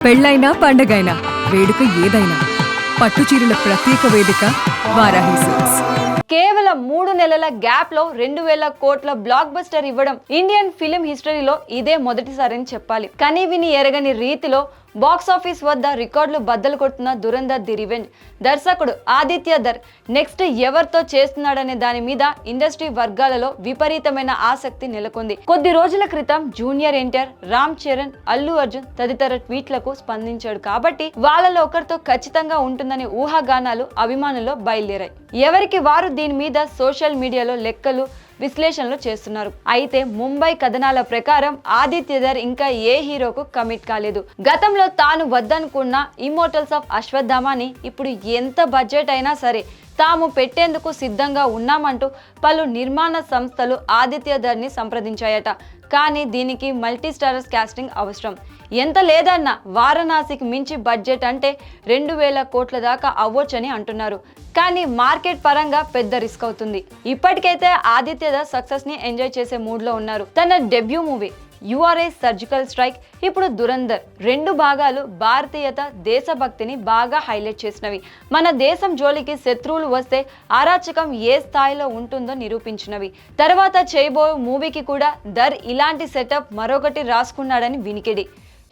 పెళ్ళైనా పండగైనా వేడుక ఏదైనా పట్టుచీరల ప్రత్యేక వేదిక వారాహి సిల్క్స్. కేవలం 3 నెలల గ్యాప్ లో 2000 కోట్ల బ్లాక్ బస్టర్ ఇవ్వడం ఇండియన్ ఫిలిం హిస్టరీలో ఇదే మొదటిసారి అని చెప్పాలి. కనీ విని ఎరగని రీతిలో బాక్స్ ఆఫీస్ వద్ద రికార్డులు బద్దలు కొడుతున్న దురంధర్ ది రివెంజ్ దర్శకుడు ఆదిత్య ధర్ నెక్స్ట్ ఎవరితో చేస్తున్నాడనే దాని మీద ఇండస్ట్రీ వర్గాలలో విపరీతమైన ఆసక్తి నెలకొంది. కొద్ది రోజుల క్రితం జూనియర్ ఎన్టీఆర్, రామ్ చరణ్, అల్లు అర్జున్ తదితర ట్వీట్లకు స్పందించాడు కాబట్టి వాళ్ళలో ఒకరితో ఖచ్చితంగా ఉంటుందని ఊహాగానాలు అభిమానుల్లో బయలుదేరాయి. ఎవరికి వారు దీని మీద సోషల్ మీడియాలో లెక్కలు విశ్లేషణలు చేస్తున్నారు. అయితే ముంబై కథనాల ప్రకారం ఆదిత్య ధర్ ఇంకా ఏ హీరోకు కమిట్ కాలేదు. గతంలో తాను వద్దనుకున్న ఇమ్మోర్టల్స్ ఆఫ్ అశ్వత్థామాని ఇప్పుడు ఎంత బడ్జెట్ అయినా సరే తాము పెట్టేందుకు సిద్ధంగా ఉన్నామంటూ పలు నిర్మాణ సంస్థలు ఆదిత్య ధర్ ని సంప్రదించాయట. కానీ దీనికి మల్టీ స్టారర్స్ కాస్టింగ్ అవసరం. ఎంత లేదన్నా వారణాసికి మించి బడ్జెట్ అంటే 2000 కోట్ల దాకా అవ్వొచ్చని అంటున్నారు. కానీ మార్కెట్ పరంగా పెద్ద రిస్క్ అవుతుంది. ఇప్పటికైతే ఆదిత్య ధర్ సక్సెస్ ని ఎంజాయ్ చేసే మూడ్ లో ఉన్నారు. తన డెబ్యూ మూవీ యుఆర్ఏ సర్జికల్ స్ట్రైక్, ఇప్పుడు దురంధర్, 2 భాగాలు భారతీయత, దేశభక్తిని బాగా హైలైట్ చేసినవి. మన దేశం జోలికి శత్రువులు వస్తే అరాచకం ఏ స్థాయిలో ఉంటుందో నిరూపించినవి. తర్వాత చేయబోయే మూవీకి కూడా ధర్ ఇలాంటి సెటప్ మరొకటి రాసుకున్నాడని వినికిడి.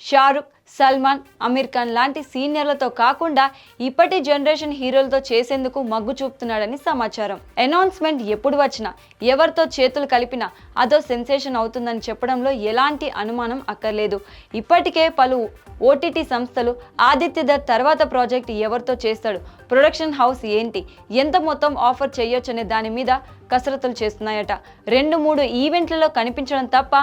షారుఖ్, సల్మాన్, అమీర్ ఖాన్ లాంటి సీనియర్లతో కాకుండా ఇప్పటి జనరేషన్ హీరోలతో చేసేందుకు మగ్గు చూపుతున్నాడని సమాచారం. అనౌన్స్మెంట్ ఎప్పుడు వచ్చినా, ఎవరితో చేతులు కలిపినా అదో సెన్సేషన్ అవుతుందని చెప్పడంలో ఎలాంటి అనుమానం అక్కర్లేదు. ఇప్పటికే పలు ఓటీటీ సంస్థలు ఆదిత్య ధర్ తర్వాత ప్రాజెక్ట్ ఎవరితో చేస్తాడు, ప్రొడక్షన్ హౌస్ ఏంటి, ఎంత మొత్తం ఆఫర్ చేయొచ్చనే దాని మీద కసరత్తులు చేస్తున్నాయట. 2-3 ఈవెంట్లలో కనిపించడం తప్ప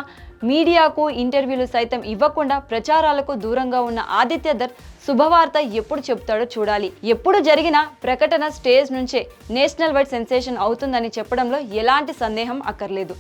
మీడియాకు ఇంటర్వ్యూలు సైతం ఇవ్వకుండా ప్రచారాలకు దూరంగా ఉన్న ఆదిత్య ధర్ శుభవార్త ఎప్పుడు చెప్తాడో చూడాలి. ఎప్పుడు జరిగిన ప్రకటన స్టేజ్ నుంచే నేషనల్ వైడ్ సెన్సేషన్ అవుతుందని చెప్పడంలో ఎలాంటి సందేహం అక్కర్లేదు.